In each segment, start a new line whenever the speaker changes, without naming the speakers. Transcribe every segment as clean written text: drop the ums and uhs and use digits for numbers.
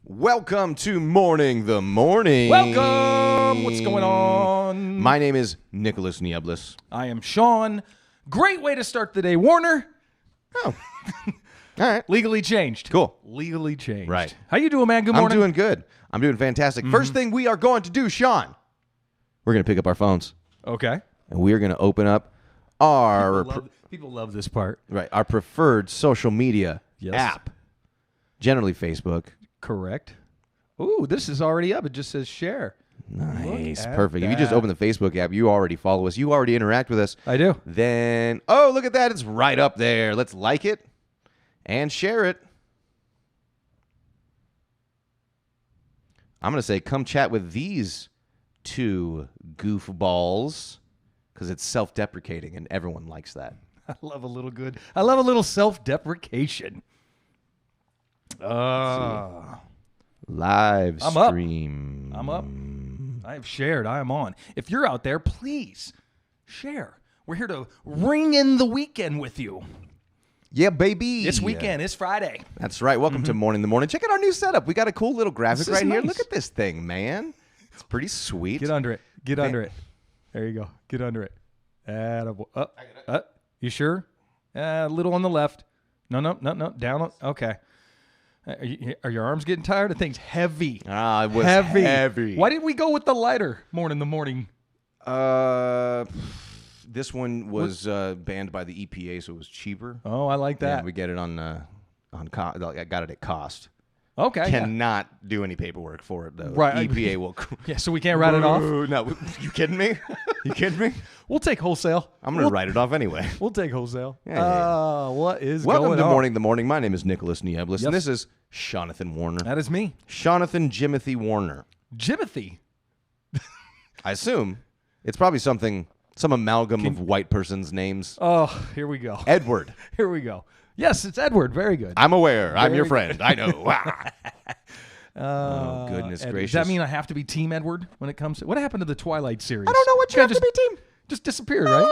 Welcome to Mourning the Morning.
Welcome. What's going on?
My name is Nicholas Nieblas.
I am Shawn. Great way to start the day, Warner.
Oh, all right.
Legally changed.
Cool.
Legally changed.
Right.
How you doing, man? Good morning.
I'm doing good. I'm doing fantastic. First thing we are going to do, Shawn, we're going to pick up our phones
Okay.
and we are going to open up our
People love this part.
our preferred social media app. Generally Facebook.
Correct. Ooh, this is already up. It just says share.
Nice.
Look at
Perfect. If you just
that.
open the Facebook app, you already follow us. You already interact with us.
I do.
Then, oh, look at that. It's right up there. Let's like it and share it. I'm going to say come chat with these two goofballs because it's self-deprecating and everyone likes that.
I love a little self-deprecation.
Live
I'm up.
stream.
I'm up. I have shared. I am on. If you're out there, please share. We're here to ring in the weekend with you.
Yeah, baby.
It's weekend. It's Friday.
That's right. Welcome to Mourning the Morning. Check out our new setup. We got a cool little graphic
This is
right here.
nice.
Look at this thing, man. It's pretty sweet.
Get under it. Get under it. There you go. Get under it. You sure? A little on the left. No. Down. Okay. Are your arms getting tired? The thing's heavy.
It was heavy.
Why didn't we go with the lighter Mourning the Morning?
This one was banned by the EPA, so it was cheaper.
Oh, I like that.
Yeah, we get it on I got it at cost.
Okay.
Cannot do any paperwork for it though.
Right.
EPA will.
Yeah, so we can't write it off?
No, you kidding me? You kidding me?
We'll take wholesale.
I'm gonna write it off anyway.
We'll take wholesale.
Yeah.
What is
Welcome
going
to
on?
Mourning the Morning. My name is Nicholas Nieblas,
Yep.
and this is Jonathan Warner.
That is me.
Jonathan Jimothy Warner.
Jimothy.
I assume it's probably some amalgam of white person's names.
Oh, here we go.
Edward.
Here we go. Yes, it's Edward. Very good.
I'm aware. I'm your
Very
friend. I know. Oh, goodness
Edward.
gracious.
Does that mean I have to be Team Edward when it comes to... What happened to the Twilight series?
I don't know what you have to be, team.
Just disappeared, right?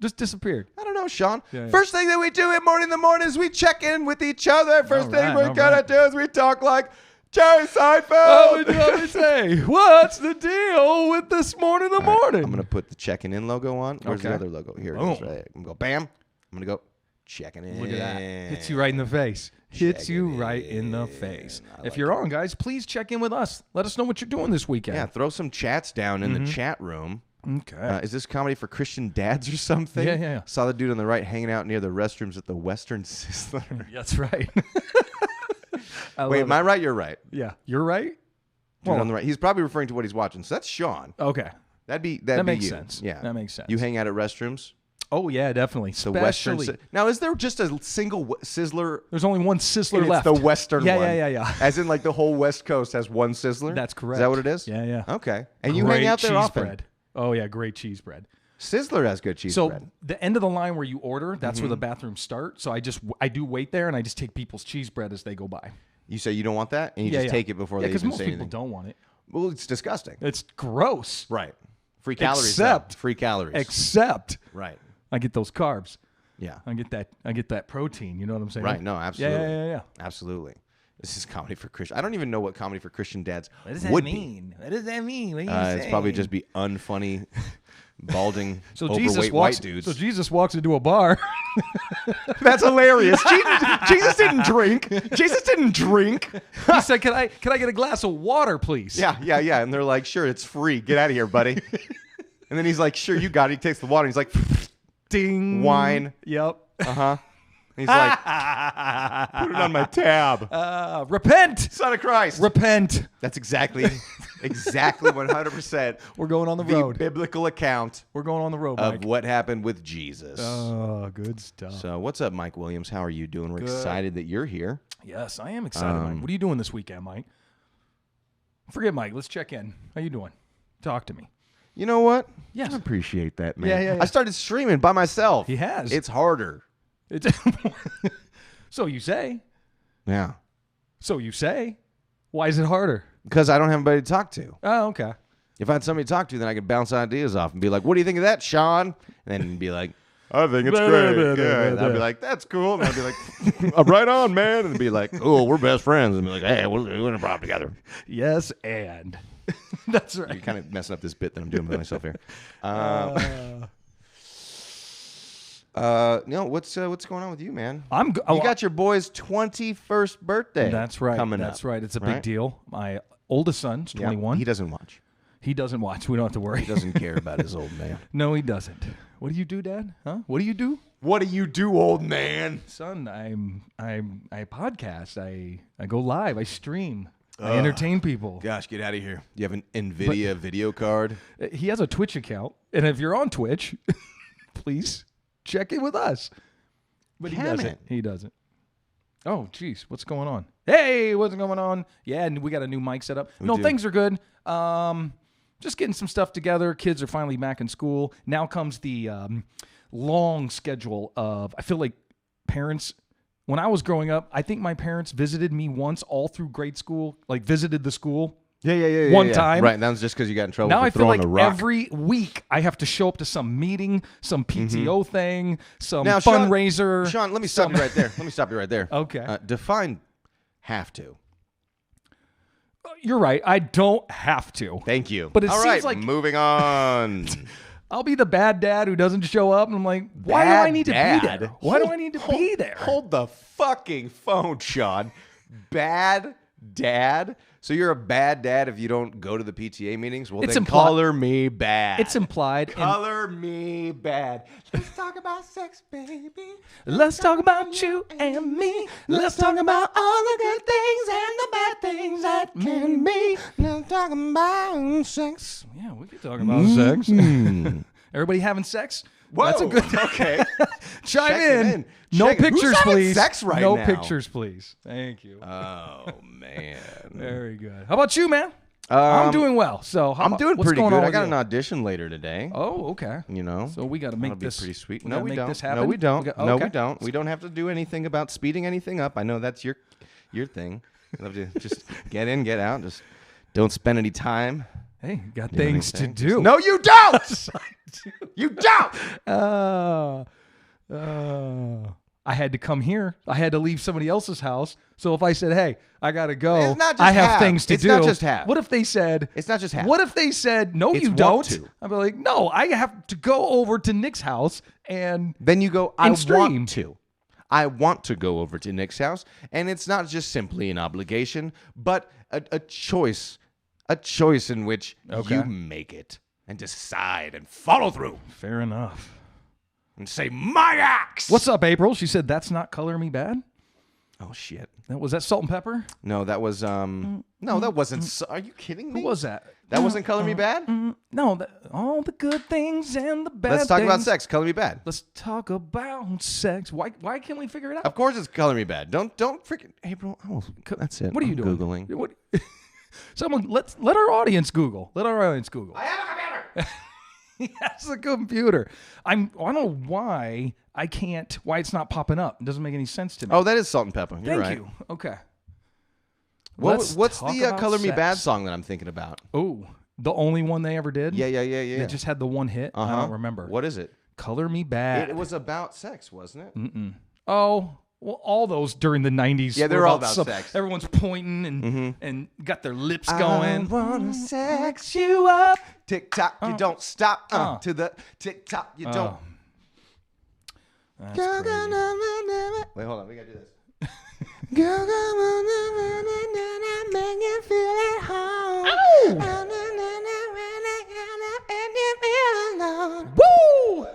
Just disappeared.
I don't know, Shawn.
Yeah.
First thing that we do at Mourning the Morning is we check in with each other. First thing
right,
we're
all
going
right.
to do is we talk like Jerry Seinfeld.
Oh, let me say, what's the deal with this Mourning the Morning?
I'm going to put the checking in logo on. Where's the
Okay.
other logo? Here it is.
Boom.
Right. I'm going to go bam. I'm going to go checking in.
Look at that. Hits you right in the face. Hits you right in the face. If you're on, guys, please check in with us. Let us know what you're doing this weekend.
Yeah, throw some chats down in the chat room.
Okay.
Is this comedy for Christian dads or something?
Yeah.
Saw the dude on the right hanging out near the restrooms at the Western Sizzler.
That's right.
Wait, am I right? You're right.
Yeah, you're right.
Dude on the right. He's probably referring to what he's watching. So that's Shawn.
Okay.
That'd be
That makes
you.
sense.
Yeah,
That makes sense.
You hang out at restrooms.
Oh, yeah, definitely.
The Western.
Especially,
Now, is there just a single Sizzler?
there's only one Sizzler
It's
left.
the Western
Yeah,
one.
Yeah.
As in, like the whole West Coast has one Sizzler.
That's correct.
Is that what it is?
Yeah.
Okay. And you
Great
hang out there
cheese
often.
bread. Oh, yeah, great cheese bread.
Sizzler has good cheese
So
bread.
the end of the line where you order, that's where the bathrooms start. So I do wait there, and I just take people's cheese bread as they go by.
You say you don't want that, and you just take it before they
because
even
most
say
people
anything.
don't want it.
Well, it's disgusting.
It's gross.
Right. Free calories.
Except-
though. Free calories.
Except
right.
I get those carbs.
Yeah.
I get that protein. You know what I'm saying?
Right. No, absolutely.
Yeah.
Absolutely. This is comedy for Christian. I don't even know what comedy for Christian dads
What does that
would
mean? What does that mean? What
be.
are you
It's probably just be unfunny, balding,
so
overweight white dudes.
So Jesus walks into a bar.
That's hilarious. Jesus didn't drink. Jesus didn't drink.
He said, "Can I get a glass of water, please?"
Yeah. And they're like, sure, it's free. Get out of here, buddy. And then he's like, sure, you got it. He takes the water. And he's like,
Ding.
wine.
Yep.
Uh-huh. He's like, put it on my tab.
Repent.
Son of Christ.
Repent.
That's exactly 100%
We're going on the
the
road.
biblical account
We're going on the road,
of
Mike.
what happened with Jesus.
Oh, good stuff.
So what's up, Mike Williams? How are you doing? We're excited that you're here.
Yes, I am excited, Mike. What are you doing this weekend, Mike? Forget Mike. Let's check in. How you doing? Talk to me.
You know what?
Yes.
I appreciate that, man.
Yeah.
I started streaming by myself.
He has.
It's harder.
So you say.
Yeah.
So you say. Why is it harder?
Because I don't have anybody to talk to.
Oh, okay.
If I had somebody to talk to, then I could bounce ideas off and be like, what do you think of that, Shawn? And then be like, I think it's great. Yeah. And I'd be like, that's cool. And I'd be like, right on, man. And be like, oh, we're best friends. And be like, hey, we're in a problem together.
Yes, and that's right.
You're kind of messing up this bit that I'm doing with myself here. No, what's going on with you, man? You got your boy's 21st birthday.
That's right.
Coming
That's
up,
right. It's a big deal. My oldest son's 21.
He doesn't watch.
He doesn't watch. We don't have to worry.
He doesn't care about his old man.
No, he doesn't. What do you do, Dad? Huh? What do you do?
What do you do, old man?
Son, I podcast. I go live. I stream. I entertain people.
Gosh, get out of here. You have an NVIDIA video card?
He has a Twitch account, and if you're on Twitch, please check in with us. But he doesn't. He doesn't. Oh, geez, what's going on? Hey, what's going on? Yeah, and we got a new mic set up. Things are good. Just getting some stuff together. Kids are finally back in school. Now comes the long schedule of, I feel like parents, when I was growing up, I think my parents visited me once all through grade school, like visited the school. One time.
Right, and that was just because you got in trouble
now
for
I feel
throwing
like
a rock.
every week I have to show up to some meeting, some PTO thing, some
Now,
fundraiser.
Sean, let me stop you right there.
Okay.
Define have to.
You're right. I don't have to.
Thank you.
But it
All
seems
right,
like
moving on.
I'll be the bad dad who doesn't show up, and I'm like, why do I need to be there? Why do I need to be there?
Hold the fucking phone, Sean. Bad dad? So you're a bad dad if you don't go to the PTA meetings? Well,
It's
then
implied.
color me bad.
It's implied.
Color me bad. Let's talk about sex, baby.
Let's talk about you and me. Let's talk about all the good things and the bad things that can be.
Let's talk about sex.
Yeah, we can talk about sex. Everybody having sex?
Whoa,
That's a good thing.
Okay.
Chime
Check it
in.
in.
No
Check it.
pictures,
Who's having
please.
sex right
no
now?
pictures, please. Thank you.
Oh, man.
Very good. How about you, man? I'm doing well. So
I'm doing
what's
pretty
going
good.
on
I
with
got
you?
an audition later today.
Oh, okay.
You know,
So we got to make
that'll
this
be pretty sweet.
we
No,
gotta
we
make
don't.
this happen?
No, we don't.
Okay.
No, we don't. We don't have to do anything about speeding anything up. I know that's your thing. You love to just get in, get out. Just don't spend any time.
Hey, got things to do.
No, you don't. You don't.
I had to come here. I had to leave somebody else's house. So if I said, "Hey, I gotta go,"
It's not just
I have
have.
things to
It's
do.
not just have.
What if they said?
It's not just have.
What if they said, "No,
It's
you
want
don't"?
to.
I'd be like, "No, I have to go over to Nick's house and."
Then you go, I
And stream.
want to. I want to go over to Nick's house. And it's not just simply an obligation, but a choice. A choice in which you make it and decide and follow through
Fair enough.
and say, my axe.
What's up, April? She said, "That's not Color Me Bad."
Oh, shit.
Was that Salt and Pepper?
No, that was, no, that wasn't. Are you kidding me?
Who was that?
That wasn't Color Me Bad?
No, all the good things and the bad
Let's talk about
things.
sex. Color Me Bad.
Let's talk about sex. Why can't we figure it out?
Of course it's Color Me Bad. Don't freaking, April. That's it.
What are you
I'm
doing?
Googling.
What? Someone let our audience Google. Let our audience Google.
I have a computer.
He has a computer. I don't know why I can't. Why it's not popping up? It doesn't make any sense to me.
Oh, that is Salt and Pepper. You're
thank
right.
you. Okay.
What's
talk
the
about
Color Me
sex.
Bad song that I'm thinking about?
Oh, the only one they ever did.
Yeah.
They just had the one hit. I don't remember.
What is it?
Color Me Bad.
It was about sex, wasn't it?
Oh, well, all those during the 90s.
Yeah, they're
were
all about sex.
Everyone's pointing and got their lips
I
going.
wanna sex you up. Tick tock, you don't stop. To the tick tock, you don't.
That's crazy.
Wait, hold on. We gotta do this.
Girl,
Make you feel at home.
woo!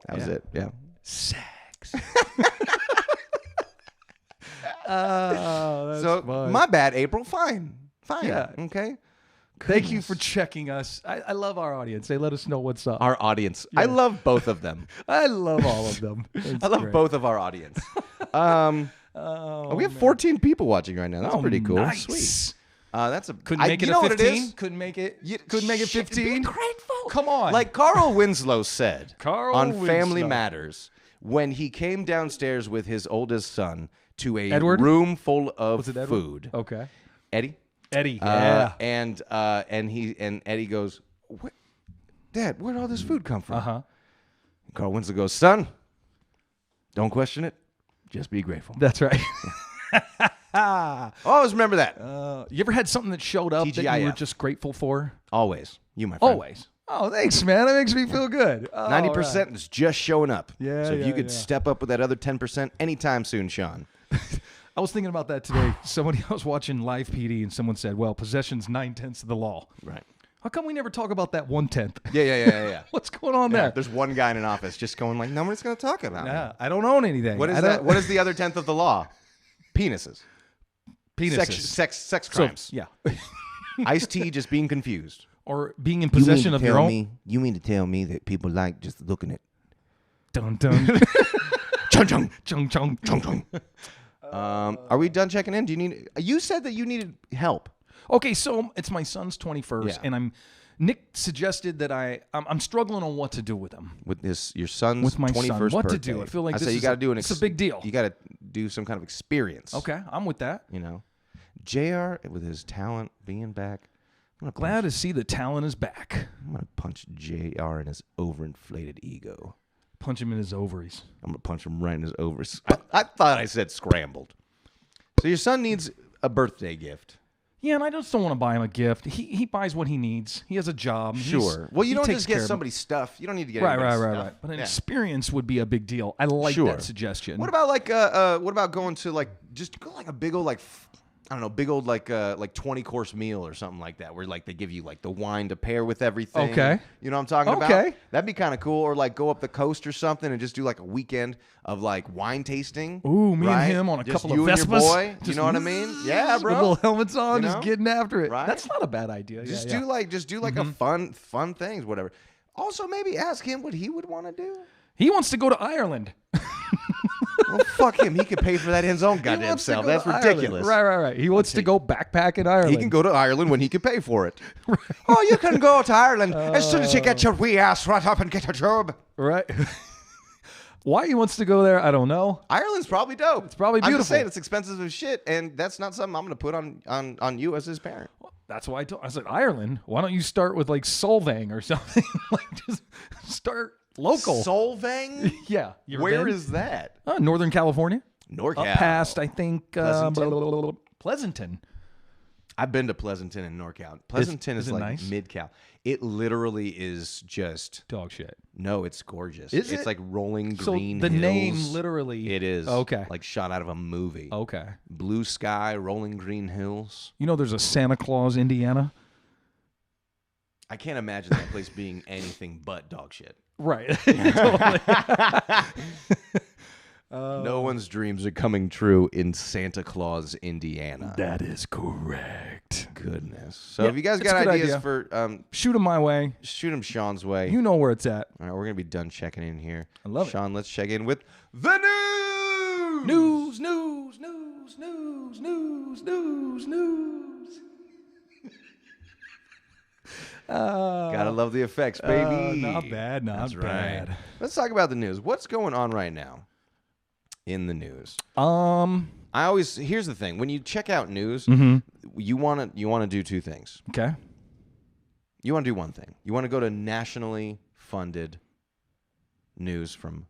That was it. Yeah.
Sex. That's
So
fun.
my bad, April. Fine.
Yeah.
Okay.
Thank you for checking us. I love our audience. They let us know what's up.
Our audience. I love both of them.
I love all of them.
I love both of our audience. We have 14 people watching right now. That's pretty cool.
Nice.
Sweet. That's a
Couldn't make it
you know
a
what it
15.
is?
Couldn't make it.
You-
Couldn't make it
shit,
15.
be grateful.
Come on.
Like Carl Winslow said
Carl
on Family
Winslow.
Matters when he came downstairs with his oldest son to a
Edward?
room full of
Was it Edward?
food.
Okay.
Eddie.
Eddie. Yeah.
And Eddie goes, Dad, where'd all this food come from?
Uh-huh.
Carl Winslow goes, son, don't question it. Just be grateful.
That's right.
Always remember that.
You ever had something that showed up that you were
TGIF.
just grateful for?
Always. You, my friend.
Always. Oh, thanks, man. That makes me feel good.
90% is just showing up.
Yeah,
so if you
yeah,
could step up with that other 10% anytime soon, Shawn.
I was thinking about that today. I was watching Live PD, and someone said, well, possession's 9/10 of the law.
Right.
How come we never talk about that 1/10?
Yeah.
What's going on there?
There's one guy in an office just going like, nobody's going to talk about me.
Yeah, I don't own anything.
What is that? What is the other 10th of the law? Penises.
Penises.
Sex crimes.
Yeah.
Ice-T just being confused.
Or being in possession of your own.
You mean to tell me that people like just looking at
Dun dun.
chung chung
Chung chung.
chung chung. Are we done checking in? Do you need? You said that you needed help.
Okay, so it's my son's 21st,
Yeah.
and Nick suggested that I'm struggling on what to do with him.
With your son's
With my
21st
son, what
birthday.
to do? I feel like
I
this
said you
is
got to do
it's a big deal.
You got to do some kind of experience.
Okay, I'm with that.
You know, JR with his talent being back.
Glad to see the talent is back.
I'm gonna punch JR in his overinflated ego.
Punch him in his ovaries.
I'm gonna punch him right in his ovaries. I thought I said scrambled. So your son needs a birthday gift.
Yeah, and I just don't want to buy him a gift. He buys what he needs. He has a job.
Sure. Well, you
he
don't
takes
just
care
get
of
somebody stuff. You don't need to get
Right.
stuff.
But an
Yeah.
experience would be a big deal. I like
Sure.
that suggestion.
What about what about going to like just go like a big old I don't know, big old like 20-course meal or something like that, where like they give you like the wine to pair with everything.
Okay.
You know what I'm talking about?
Okay.
That'd be kind of cool. Or like go up the coast or something and just do like a weekend of like wine tasting.
Ooh, me
right?
and him on a
Just
couple
you
of
and
Vespas.
your boy. You
Just
know what I mean? Yeah, bro.
With little helmets on,
You
just
know?
getting after it.
Right?
That's not a bad idea.
Just
Yeah.
do like a fun things, whatever. Also, maybe ask him what he would want to do.
He wants to go to Ireland.
Well, fuck him. He could pay for that in his own
He
goddamn
wants to
self.
go
That's
to
ridiculous.
Ireland. Right. He wants to go backpack in Ireland.
He can go to Ireland when he can pay for it. Oh, you can go to Ireland as soon as you get your wee ass right up and get a job.
Right. Why he wants to go there, I don't know.
Ireland's probably dope. It's
probably
I'm just
beautiful.
saying it's expensive as shit, and that's not something I'm going to put on you as his parent.
That's why I said Ireland. Why don't you start with like Solvang or something? Like just start local.
Solvang?
Yeah. You ever
Where
been?
is that?
Northern California.
NorCal.
Up past, I think,
Pleasanton?
Pleasanton.
I've been to Pleasanton and NorCal. Pleasanton
is
is
it
like
nice?
mid-cal. It literally is just
Dog shit.
no, it's gorgeous.
Is
it's
it?
like rolling
So
green
the
hills.
name literally.
It is.
Okay.
Like shot out of a movie.
Okay.
Blue sky, rolling green hills.
You know, there's a Santa Claus, Indiana.
I can't imagine that place being anything but dog shit.
Right.
No one's dreams are coming true in Santa Claus, Indiana.
That is correct.
Goodness. So
Yeah,
if you guys
it's a
got
good
ideas
idea.
for
Shoot him my way.
shoot him Sean's way.
You know where it's at.
All right, we're gonna be done checking in here.
I love it.
Sean, let's check in with the news.
News, news, news, news, news, news, news.
Gotta love the effects, baby.
Not bad, not
That's
bad.
right. Let's talk about the news. What's going on right now in the news? Here's the thing. When you check out news, you want to do two things.
Okay.
You want to do one thing. You want to go to nationally funded news from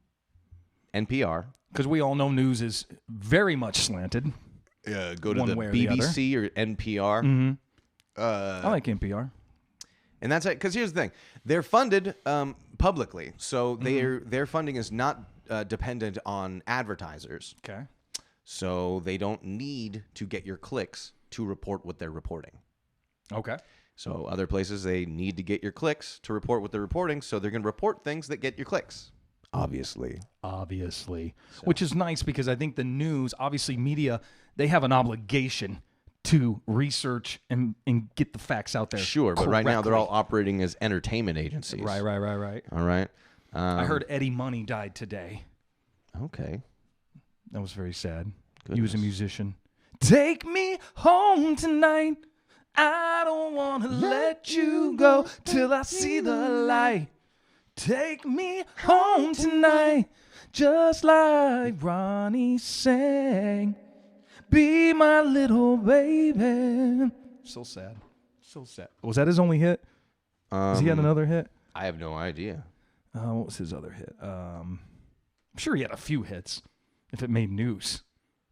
NPR.
Because we all know news is very much slanted.
Go to
One
the
way or the
BBC or NPR.
Mm-hmm. I like NPR.
And that's it. Because here's the thing. They're funded publicly. So their funding is not dependent on advertisers.
Okay.
So they don't need to get your clicks to report what they're reporting.
Okay.
So other places, they need to get your clicks to report what they're reporting. So they're going to report things that get your clicks. Obviously.
Which is nice because I think the news, obviously media, they have an obligation to research and get the facts out there.
Sure, but right now they're all
correctly.
operating as entertainment agencies.
Right.
All right.
I heard Eddie Money died today.
Okay.
That was very sad.
Goodness.
He was a musician. Take me home tonight. I don't want to let you go till I see the light. Take me home tonight, just like Ronnie sang. Be my little baby. So sad. So sad. Was that his only hit? Has he had another hit?
I have no idea.
What was his other hit? I'm sure he had a few hits if it made news.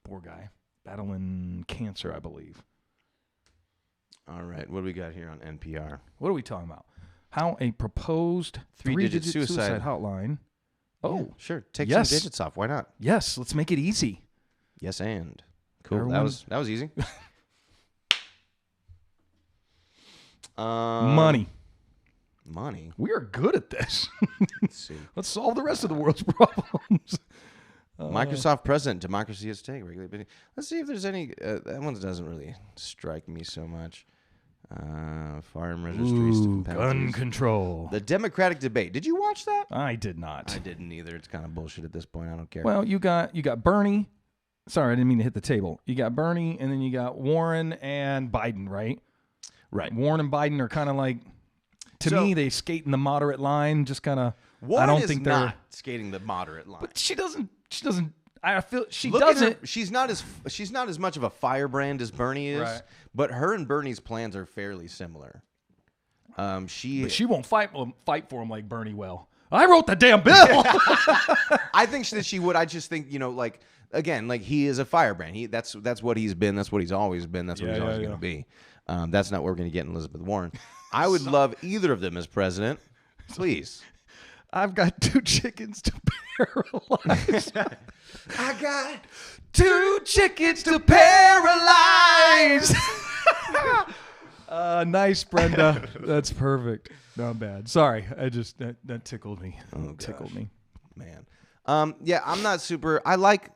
Poor guy. Battling cancer, I believe.
All right. What do we got here on NPR?
What are we talking about? How a proposed three-digit suicide hotline. Oh,
yeah, sure. Take some digits off. Why not?
Yes. Let's make it easy.
Yes, and. Cool.
Everyone...
That was easy.
Money. We are good at this.
Let's see.
Let's solve the rest of the world's problems.
Microsoft president, democracy at stake. Let's see if there's any. That one doesn't really strike me so much. Firearm registries.
Gun control.
The Democratic debate. Did you watch that?
I did not.
I didn't either. It's kind of bullshit at this point. I don't care.
Well, you got Bernie. Sorry, I didn't mean to hit the table. You got Bernie, and then you got Warren and Biden, right?
Right.
Warren and Biden are kind of like, to me, they skate in the moderate line. Just kind of.
Warren is not skating the moderate line.
But she doesn't. I feel she
Look
doesn't.
At her, she's not as much of a firebrand as Bernie is. Right. But her and Bernie's plans are fairly similar. But
she won't fight for him like Bernie will. I wrote the damn bill.
I think that she would. I just think, like, again, like, he is a firebrand. That's what he's been. That's what he's always been. That's what he's always going to be. That's not what we're going to get in Elizabeth Warren. I would love either of them as president. Please.
I've got 2 chickens to paralyze.
I got 2 chickens to paralyze.
Nice, Brenda. That's perfect. Not bad. Sorry, I just that tickled me. Tickled me,
man. Yeah, I'm not super. I like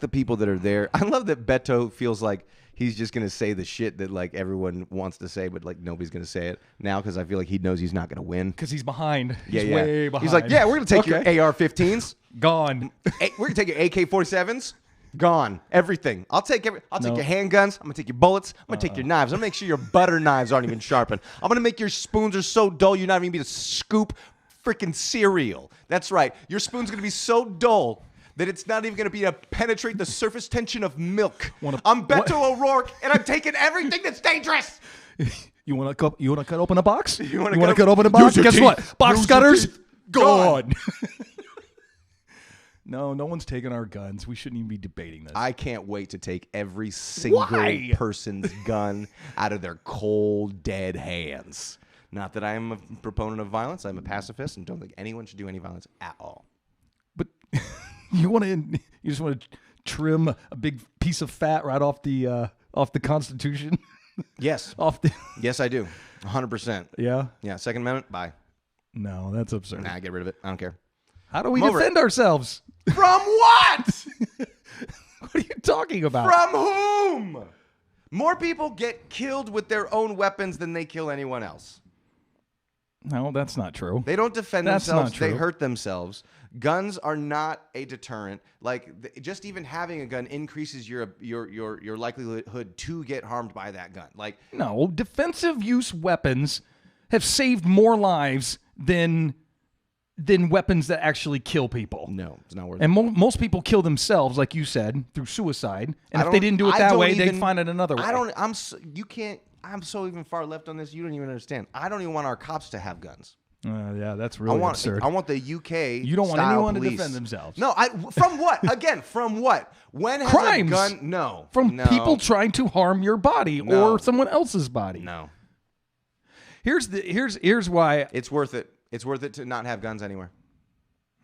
the people that are there. I love that Beto feels like he's just gonna say the shit that like everyone wants to say, but like nobody's gonna say it now because I feel like he knows he's not gonna win
because he's behind. He's way behind.
He's like, yeah, we're gonna take your AR-15s,
gone.
We're gonna take your AK-47s, gone. Everything. I'll take your handguns. I'm gonna take your bullets. I'm gonna take your knives. I'm gonna make sure your butter knives aren't even sharpened. I'm gonna make your spoons are so dull you're not even gonna be able to scoop freaking cereal. That's right. Your spoon's gonna be so dull that it's not even going to be able to penetrate the surface tension of milk. I'm Beto O'Rourke, and I'm taking everything that's dangerous.
You want to cut open a box?
You want to cut
open a box? Guess what? Box cutters, gone. No one's taking our guns. We shouldn't even be debating this.
I can't wait to take every single person's gun out of their cold, dead hands. Not that I am a proponent of violence. I'm a pacifist and don't think anyone should do any violence at all.
But... You just want to trim a big piece of fat right off the Constitution?
Yes. Yes, I do. 100%.
Yeah?
Yeah. Second Amendment, bye.
No, that's absurd.
Nah, get rid of it. I don't care.
How do we defend ourselves?
From what?
What are you talking about?
From whom? More people get killed with their own weapons than they kill anyone else.
No, that's not true.
They don't defend themselves. They hurt themselves. Guns are not a deterrent. Like, just even having a gun increases your likelihood to get harmed by that gun. Like,
no, defensive use weapons have saved more lives than weapons that actually kill people.
No, it's not worth it.
And most people kill themselves, like you said, through suicide. And if they didn't do it that way, they'd find it another way.
I'm so even far left on this, you don't even understand. I don't even want our cops to have guns.
Yeah, that's really absurd.
I want the UK.
You don't want anyone to defend themselves.
No, from what? Again, from what? When has
crimes.
A gun? No.
From people trying to harm your body or someone else's body.
No.
Here's why
it's worth it. It's worth it to not have guns anywhere.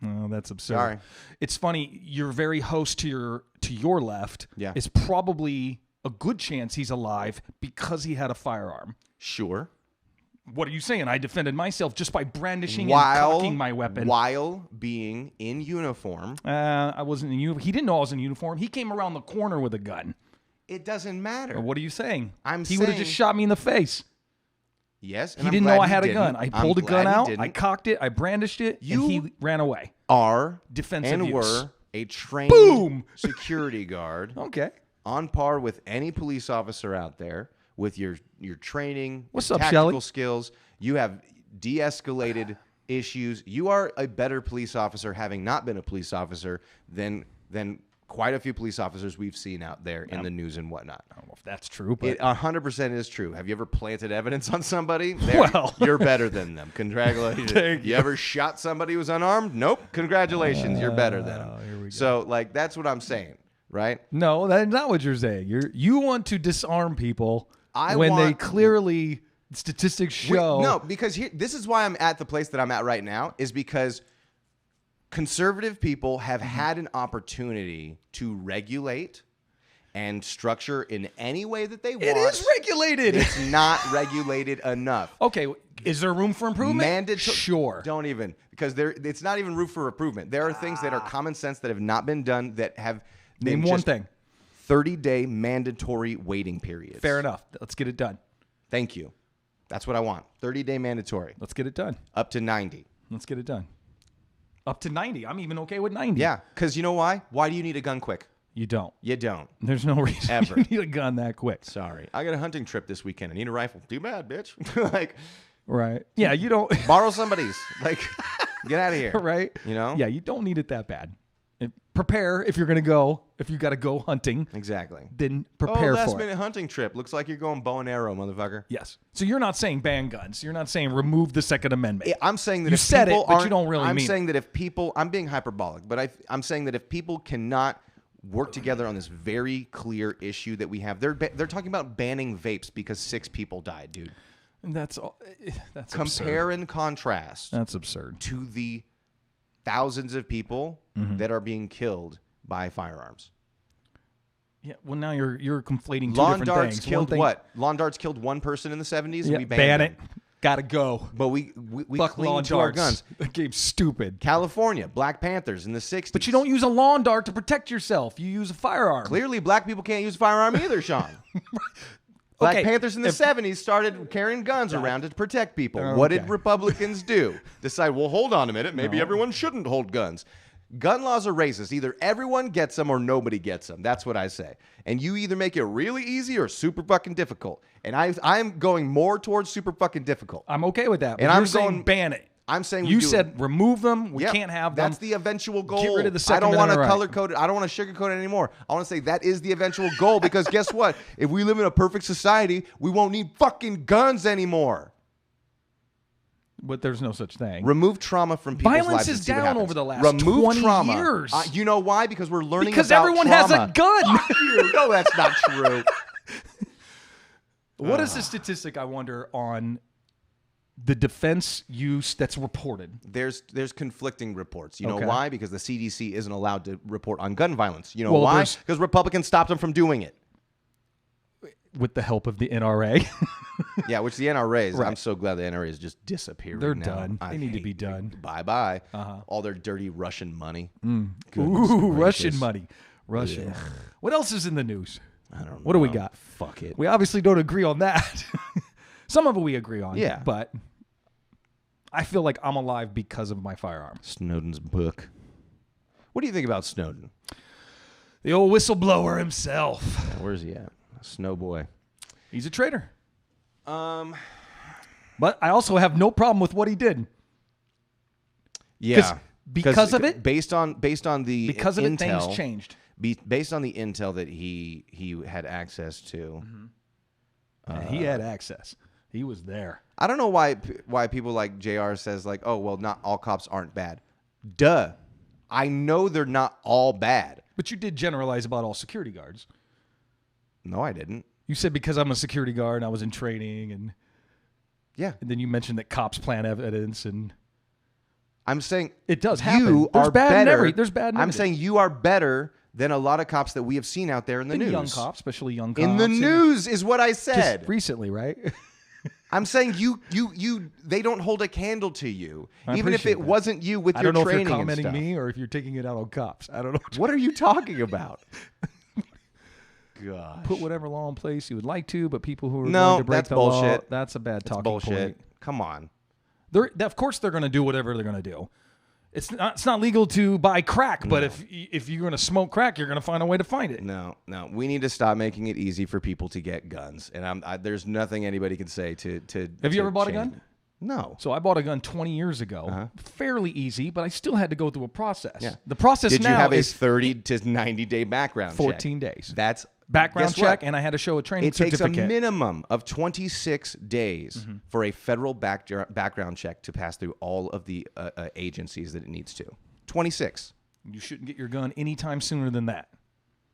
Oh, that's absurd.
Sorry.
It's funny. Your very host to your left is probably a good chance he's alive because he had a firearm.
Sure.
What are you saying? I defended myself just by brandishing and cocking my weapon.
While being in uniform.
I wasn't in uniform. He didn't know I was in uniform. He came around the corner with a gun.
It doesn't matter.
What are you saying?
He
would have just shot me in the face.
Yes.
And he didn't know I had a gun. I pulled a gun out. I cocked it. I brandished it. And he ran away.
Are
defensive use.
Were a trained security guard.
Okay.
On par with any police officer out there. With your training,
tactical
Shelly? Skills, you have de-escalated issues. You are a better police officer, having not been a police officer, than quite a few police officers we've seen out there in the news and whatnot.
if that's true, but
It 100% is true. Have you ever planted evidence on somebody?
Well.
You're better than them. Congratulations.
Thank
you ever shot somebody who's unarmed? Nope. Congratulations. You're better than them.
Here we go.
So, like, that's what I'm saying, right?
No, that's not what you're saying. You want to disarm people they clearly statistics show.
No, because this is why I'm at the place that I'm at right now, is because conservative people have had an opportunity to regulate and structure in any way that they want.
It is regulated.
It's not regulated enough.
Okay, is there room for improvement? Sure.
Don't even, because it's not even room for improvement. There are things that are common sense that have not been done that have
Name one thing.
30-day mandatory waiting periods.
Fair enough. Let's get it done.
Thank you. That's what I want. 30-day mandatory.
Let's get it done.
Up to 90.
Let's get it done. Up to 90. I'm even okay with 90.
Yeah, because you know why? Why do you need a gun quick?
You don't.
You don't.
There's no reason
Ever.
you need a gun that quick.
Sorry. I got a hunting trip this weekend. I need a rifle. Too bad, bitch. Like,
right. Yeah, you don't.
Borrow somebody's. Like, get out of here.
Right.
You know?
Yeah, you don't need it that bad. Prepare if you're going to go. If you got to go hunting.
Exactly.
Then prepare for it.
Last minute hunting trip. Looks like you're going bow and arrow, motherfucker.
Yes. So you're not saying ban guns. You're not saying remove the Second Amendment.
I'm saying that
you
if
said
people
it, but you don't really
I'm
mean
saying that if people, I'm being hyperbolic, but I'm saying that if people cannot work together on this very clear issue that we have, they're talking about banning vapes because 6 people died, dude.
That's
Compare
absurd.
and contrast.
That's absurd.
To the thousands of people that are being killed by firearms.
Yeah, well, now you're conflating two
Lawn
different
darts
things.
killed what? Lawn darts killed one person in the 70s.
Yeah,
and we banned
ban
them.
it. Gotta go.
But we
Fuck
cling
lawn
to our
darts.
guns.
That game's stupid.
California, Black Panthers in the 60s.
But you don't use a lawn dart to protect yourself. You use a firearm.
Clearly, black people can't use a firearm either, Sean. Black Panthers in the 70s started carrying guns around to protect people.
Okay.
What did Republicans do? Decide, well, hold on a minute. Maybe everyone shouldn't hold guns. Gun laws are racist. Either everyone gets them or nobody gets them. That's what I say. And you either make it really easy or super fucking difficult. And I'm going more towards super fucking difficult.
I'm okay with that. But
And
you're
I'm
saying
going-
ban it.
I'm saying
You
we do
said remove them. We
Yep.
can't have them.
That's the eventual goal.
Get rid of the
I
Second
don't want to
Amendment right.
color code it. I don't want to sugarcoat it anymore. I want to say that is the eventual goal because guess what? If we live in a perfect society, we won't need fucking guns anymore.
But there's no such thing.
Remove trauma from people's lives.
Violence
and
is
see what
down
happens.
over the last
Remove
20
trauma.
years.
You know why? Because we're learning
Because
about
everyone
trauma.
has a gun.
Fuck you. No, that's not true.
What is the statistic, I wonder, on the defense use that's reported?
There's conflicting reports. You know
Okay.
why? Because the CDC isn't allowed to report on gun violence. You know
Well,
why?
there's-
Because Republicans stopped them from doing it.
With the help of the NRA.
Yeah, which the NRAs,
Right.
I'm so glad the NRA is just disappearing
They're
now.
done.
I
They need to
hate
be done.
Bye-bye.
Uh-huh.
All their dirty Russian money. Goodness
Ooh,
gracious.
Russian money. Russian. What else is in the news?
I don't know.
What do we got?
Fuck it.
We obviously don't agree on that. Some of it we agree on.
Yeah.
But I feel like I'm alive because of my firearm.
Snowden's book. What do you think about Snowden?
The old whistleblower himself.
Yeah, where's he at? Snow boy.
He's a traitor. But I also have no problem with what he did.
Yeah.
Because of it?
Based on the
Because of it,
intel,
things changed.
Based on the intel that he had access to.
He had access. He was there.
I don't know why people like JR says like, oh, well, not all cops aren't bad. Duh. I know they're not all bad.
But you did generalize about all security guards.
No, I didn't.
You said because I'm a security guard and I was in training, and
Yeah.
then you mentioned that cops plant evidence, and
I'm saying
it does happen.
You
There's
are
bad in
better.
there's bad in
I'm
everything.
saying you are better than a lot of cops that we have seen out there in the news.
Young cops, especially young cops.
In the
and
news is what I said.
just recently, right?
I'm saying you they don't hold a candle to you.
I
Even if
appreciate
it
that.
wasn't you with
I
your
don't know if
training
you're
and
commenting
stuff.
me or if you're taking it out on cops. I don't know.
What are you talking about? Gosh.
Put whatever law in place you would like to, but people who are
No,
going to break
that's
the law,
bullshit.
that's a bad
That's
talking
bullshit.
point.
Come on.
Of course, they're going to do whatever they're going to do. It's not legal to buy crack, but if you're going to smoke crack, you're going to find a way to find it.
No. We need to stop making it easy for people to get guns. And there's nothing anybody can say to
Have you
to
ever bought a
change
gun?
it. No.
So I bought a gun 20 years ago. Fairly easy, but I still had to go through a process.
Yeah.
The process
Did
now
you have a
is
30 to 90 day background check?
14 days.
That's
background
Guess
check,
what?
and I had to show a training
It takes a
certificate.
minimum of 26 days for a federal background check to pass through all of the agencies that it needs to. 26.
You shouldn't get your gun anytime sooner than that.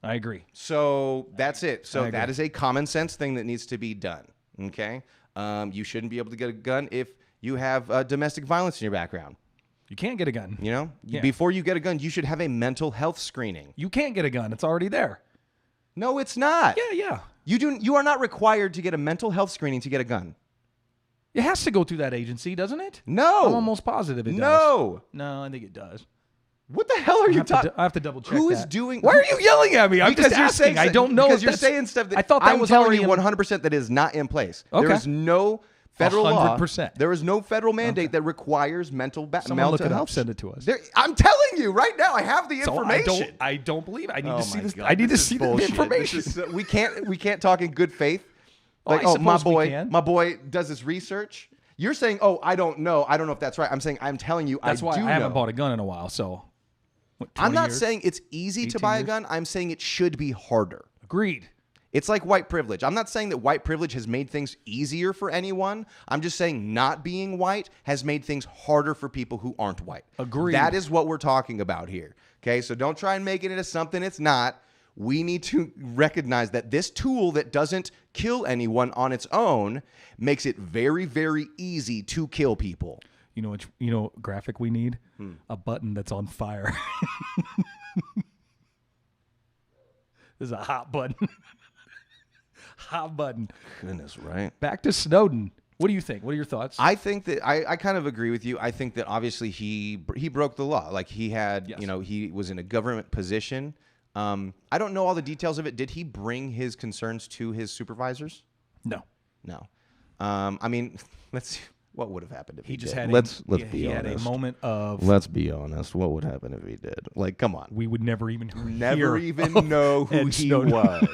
I agree.
So that's it. So
I
that
agree.
is a common sense thing that needs to be done. Okay? You shouldn't be able to get a gun if you have domestic violence in your background.
You can't get a gun.
You know?
Yeah.
Before you get a gun, you should have a mental health screening.
You can't get a gun. It's already there.
No, it's not.
Yeah.
You are not required to get a mental health screening to get a gun.
It has to go through that agency, doesn't it?
No.
I'm almost positive it does.
No.
No, I think it does.
What the hell are you talking?
I have to double check.
Who is
that.
doing?
Why are you yelling at me? I'm
Because
just
you're
asking.
saying,
I don't know.
Because
if
you're
that's-
saying stuff that
I thought that
I'm
was
telling
already
you 100% that is not in place.
Okay.
There is no federal law.
100%.
There is no federal mandate that requires mental
Someone look it up.
health.
Send it to us.
I'm telling you right now. I have the
So
information.
I don't believe it. I need
Oh
to see
my
this.
God,
I need to
this is
see the
bullshit.
information.
This is, we can't talk in good faith.
Oh,
Like,
I
my
suppose we
boy,
can.
my boy does this research. You're saying, oh, I don't know. I don't know if that's right. I'm saying, I'm telling you,
That's why
do
I haven't
know.
bought a gun in a while. So, what,
I'm
20
not
years?
saying it's easy to
18
buy a
years?
gun. I'm saying it should be harder.
Agreed.
It's like white privilege. I'm not saying that white privilege has made things easier for anyone. I'm just saying not being white has made things harder for people who aren't white.
Agreed.
That is what we're talking about here. Okay, so don't try and make it into something it's not. We need to recognize that this tool that doesn't kill anyone on its own makes it very, very easy to kill people.
You know what graphic we need? A button that's on fire. This is a hot button. Hot button.
Goodness, right?
Back to Snowden. What do you think? What are your thoughts?
I think that I kind of agree with you. I think that obviously he broke the law. Like he had,
Yes.
he was in a government position. I don't know all the details of it. Did he bring his concerns to his supervisors?
No.
No. I mean, let's see. What would have happened if he
just
did?
had
Let's be
he had
honest.
a moment of
Let's be honest. What would happen if he did? Like, come on.
we would never even
Never
hear
even
of
know who
Ed
he
Snowden.
was.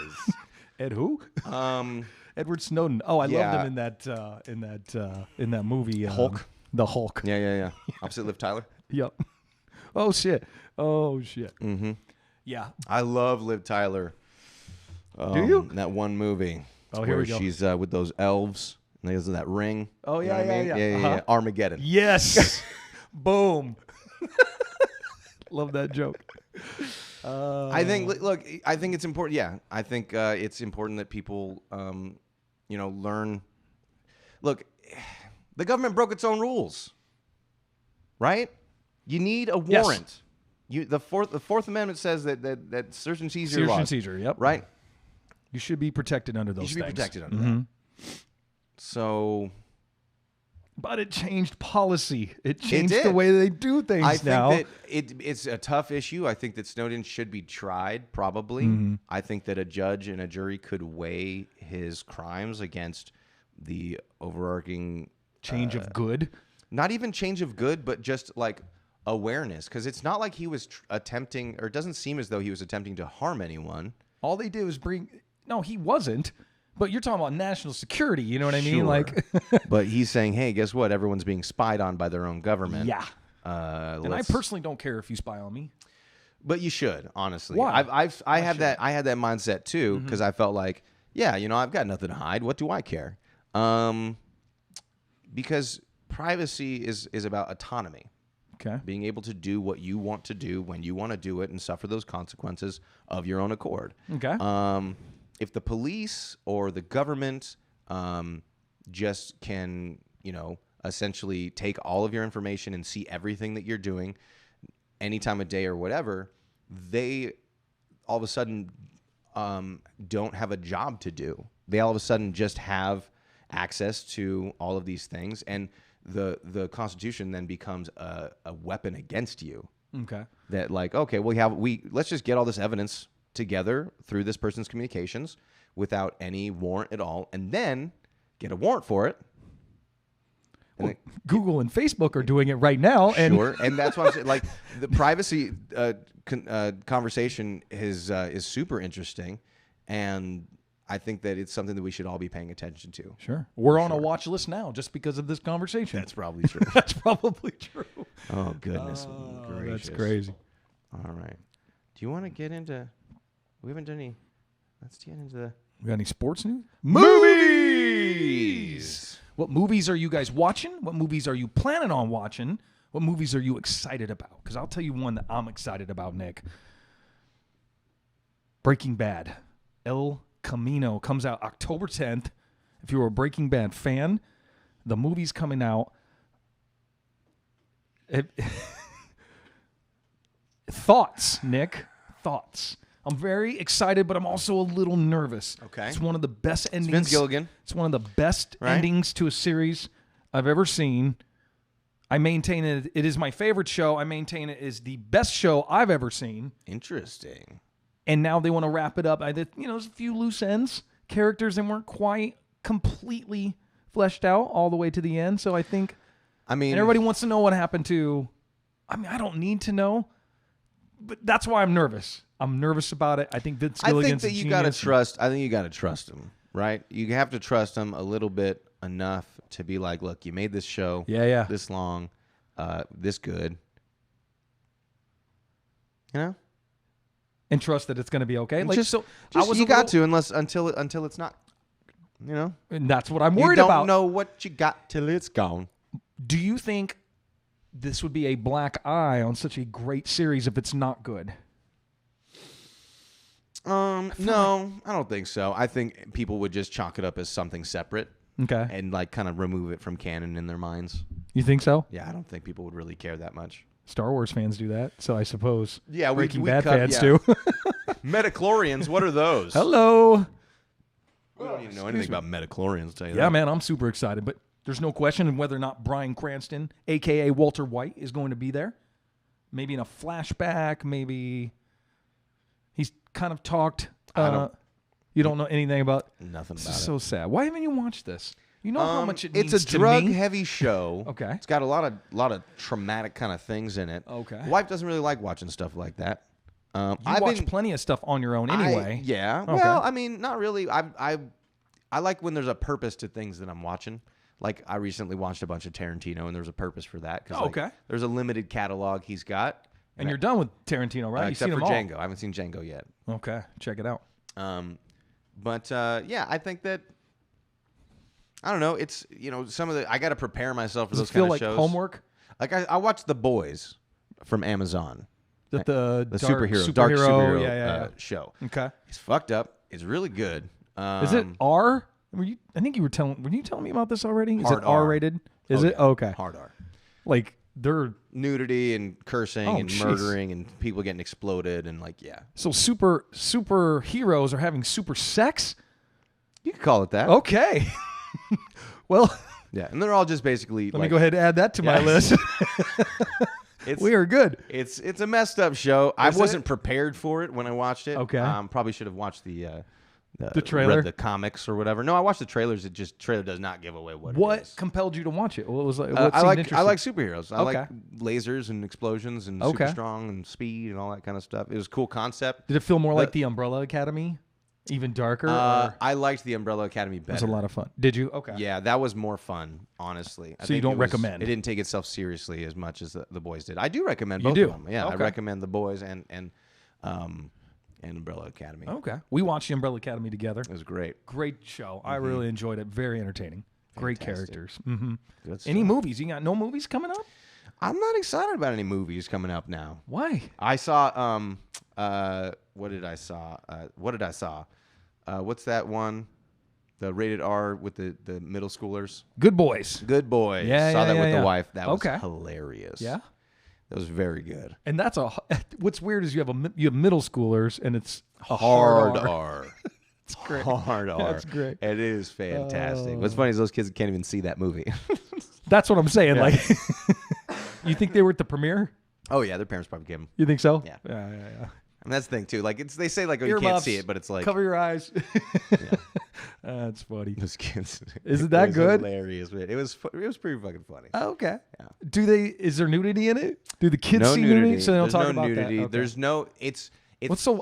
Ed who?
Um,
Edward Snowden. Oh, I
Yeah.
loved him in that movie
Hulk?
The Hulk.
yeah. Opposite Liv Tyler.
Yep. Oh shit.
Mm-hmm.
Yeah.
I love Liv Tyler.
Do you?
That one movie.
Oh, here
where
we go.
She's with those elves. And there's that ring.
Oh,
You know
yeah,
what I mean?
yeah.
Yeah.
Uh-huh.
Armageddon.
Yes. Boom. Love that joke.
I think. Look, I think it's important. Yeah, I think it's important that people, learn. Look, the government broke its own rules. Right? You need a
Yes.
warrant. The Fourth Amendment says that search and seizure
Search
laws.
and seizure. Yep.
Right?
You should be protected under those
You should be
things.
protected under
Mhm.
that. So
But it changed policy. It changed
did.
the way they do things
I think
now.
that it's a tough issue. I think that Snowden should be tried, probably.
Mm-hmm.
I think that a judge and a jury could weigh his crimes against the overarching
Change of good.
not even change of good, but just like awareness. Because it's not like he was attempting, or it doesn't seem as though he was attempting to harm anyone.
All they did was bring. No, he wasn't. But you're talking about national security. You know what I mean?
Sure.
Like,
But he's saying, hey, guess what? Everyone's being spied on by their own government.
yeah. And I
let's-
personally don't care if you spy on me.
But you should, honestly.
Why?
I had that mindset too, because I felt like, yeah, I've got nothing to hide. What do I care? Because privacy is about autonomy,
Okay.
being able to do what you want to do when you want to do it and suffer those consequences of your own accord.
Okay.
If the police or the government just can, essentially take all of your information and see everything that you're doing any time of day or whatever, they all of a sudden don't have a job to do. They all of a sudden just have access to all of these things, and the Constitution then becomes a weapon against you.
Okay.
That like, okay, let's just get all this evidence together through this person's communications without any warrant at all, and then get a warrant for it.
Well, Google and Facebook are doing it right now. And
Sure, and that's why I'm saying, like, the privacy conversation is super interesting, and I think that it's something that we should all be paying attention to.
Sure. We're on a watch list now just because of this conversation.
That's probably true.
That's probably true.
Oh, goodness gracious.
That's crazy.
All right. Do you want to get into... We haven't done any let's get into the
We got any sports news?
movies.
What movies are you guys watching? What movies are you planning on watching? What movies are you excited about? Because I'll tell you one that I'm excited about, Nick. Breaking Bad. El Camino comes out October 10th. If you're a Breaking Bad fan, the movie's coming out. Thoughts, Nick. Thoughts. I'm very excited, but I'm also a little nervous.
Okay.
It's one of the best endings.
Vince Gilligan.
It's one of the best endings to a series I've ever seen. I maintain it. It is my favorite show. I maintain it is the best show I've ever seen.
Interesting.
And now they want to wrap it up. There's a few loose ends. Characters that weren't quite completely fleshed out all the way to the end. So I think, and everybody wants to know what happened to. I don't need to know, but that's why I'm nervous. I'm nervous about it. I think Vince Gilligan's
I think that you got to trust. I think you got to trust him, right? You have to trust him a little bit enough to be like, look, you made this show, this long, this good,
and trust that it's going to be okay.
Until it's not,
and that's what I'm worried
about.
about.
You don't know what you got till it's gone.
Do you think this would be a black eye on such a great series if it's not good?
No, I don't think so. I think people would just chalk it up as something separate.
Okay.
And kind of remove it from canon in their minds.
You think so?
Yeah, I don't think people would really care that much.
Star Wars fans do that, so I suppose
Breaking
Bad fans do.
Metachlorians, what are those?
Hello.
We don't even know anything about metachlorians, tell you that.
Yeah, man, I'm super excited, but there's no question whether or not Bryan Cranston, a.k.a. Walter White, is going to be there. Maybe in a flashback, maybe he's kind of talked. You don't know anything about
nothing about it.
This is so sad. Why haven't you watched this? You know how much it means
it's a
to me?
drug-heavy show.
Okay.
It's got a lot of traumatic kind of things in it.
Okay.
My wife doesn't really like watching stuff like that.
You watch plenty of stuff on your own anyway.
Yeah. Okay. Well, not really. I like when there's a purpose to things that I'm watching. Like, I recently watched a bunch of Tarantino, and there's a purpose for that. Okay. There's a limited catalog he's got.
And you're done with Tarantino, right?
Except for Django. I haven't seen Django yet.
Okay. Check it out.
But I think that, I don't know. It's, some of the, I got to prepare myself for those kind of shows.
Does it feel like homework?
Like, I watched The Boys from Amazon.
The dark
superhero show.
Okay.
It's fucked up. It's really good.
Is it R? Were you telling me about this already? Is it R rated? Is it? Okay.
Hard R.
Like, they're
nudity and cursing and murdering and people getting exploded and
So superheroes are having super sex?
You could call it that.
Okay. Well,
yeah, and they're all just basically.
Let me go ahead and add that to my list. We are good.
It's a messed up show. I wasn't prepared for it when I watched it.
Okay.
Probably should have watched the
trailer,
read the comics or whatever. No, I watched the trailers. Trailer does not give away what it is.
Compelled you to watch it? What was like?
I like superheroes. I like lasers and explosions and super strong and speed and all that kind of stuff. It was a cool concept.
Did it feel more like the Umbrella Academy? Even darker?
I liked the Umbrella Academy better.
It was a lot of fun. Did you? Okay.
Yeah, that was more fun, honestly.
So you don't recommend?
It didn't take itself seriously as much as the Boys did. I do recommend both of them. Yeah, I recommend the Boys and Umbrella Academy.
Okay. We watched the Umbrella Academy together. It
was great.
Great show. I really enjoyed it. Very entertaining. Great characters.
Any
movies? You got no movies coming up?
I'm not excited about any movies coming up now.
Why?
I saw what did I saw? What's that one? The rated R with the middle schoolers.
Good Boys.
Good Boys.
Yeah,
saw that with the wife. That was
okay.
Hilarious.
Yeah.
That was very good.
And that's what's weird is you have middle schoolers and it's a
hard R.
It's great.
Hard R.
That's great.
And it is fantastic. What's funny is those kids can't even see that movie.
That's what I'm saying. Yeah. Like, you think they were at the premiere?
Oh yeah, their parents probably gave them.
You think so?
Yeah.
Yeah.
And that's the thing too. Like they say like you can't see it, but it's like
cover your eyes. Yeah. That's funny.
Those kids.
Isn't that good?
Hilarious. Man. It was pretty fucking funny.
Oh, okay.
Yeah.
Is there nudity in it? Do the kids see
nudity?
nudity? So they don't talk about
nudity.
that. Okay.
There's no. It's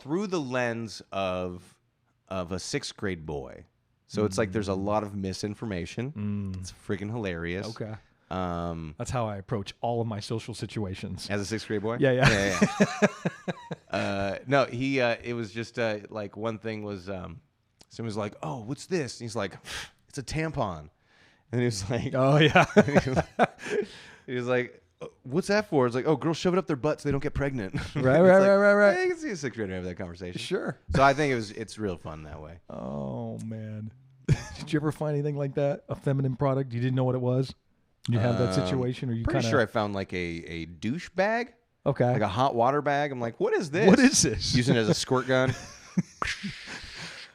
through the lens of a 6th grade boy. So it's like there's a lot of misinformation. It's freaking hilarious.
Okay. That's how I approach all of my social situations.
As a 6th grade boy?
Yeah.
No, he. It was just like one thing was someone was like, "Oh, what's this?" And he's like, "It's a tampon," and he was like,
Oh yeah.
he was like, "What's that for?" It's like, "Oh, girls shove it up their butts so they don't get pregnant."
Right.
Yeah, you can see a 6th grader have that conversation.
Sure.
So I think it's real fun that way.
Oh man. Did you ever find anything like that? A feminine product you didn't know what it was? You have that situation, or you
Pretty
kind of?
sure I found like a douche bag,
Okay.
like a hot water bag. I'm like, what is this?
What is this?
Using it as a squirt gun.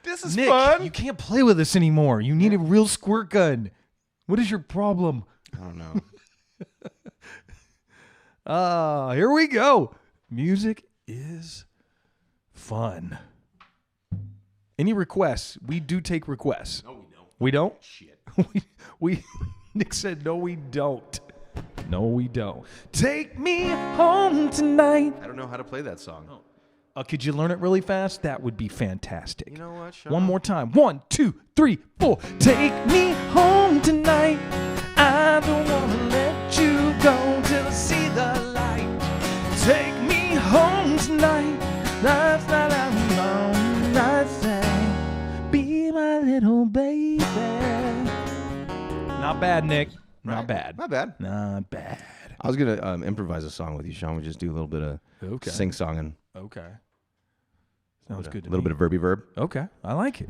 This is
Nick,
fun.
you can't play with this anymore. You need a real squirt gun. What is your problem?
I don't know.
Here we go. Music is fun. Any requests? We do take requests.
No, we don't.
We don't?
Shit.
we Nick said no we don't. No we don't. Take me home tonight.
I don't know how to play that song.
Could you learn it really fast? That would be fantastic.
You know what, Shawn?
One more time. 1, 2, 3, 4. Take me home tonight. I don't want to let you go till I see the light. Take me home tonight. That's not how I say. Be my little baby. Not bad, Nick. Not
Right.
bad.
Not bad.
Not bad.
I was going to improvise a song with you, Shawn. We just do a little bit of sing-songing.
Okay. Sounds good to
A little
me.
bit of verby verb.
Okay, I like it.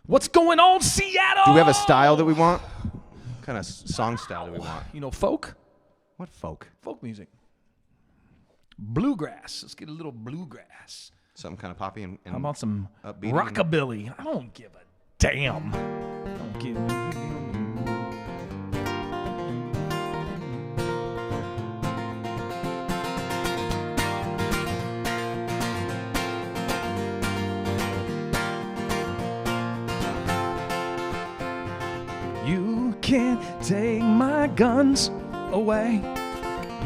What's going on, Seattle?
Do we have a style that we want? What kind of song style do we want?
You know, folk?
What folk?
Folk music. Bluegrass. Let's get a little bluegrass.
Something kind of poppy and
How about some
upbeat
rockabilly? I don't give a damn. I don't give You can't take my guns away.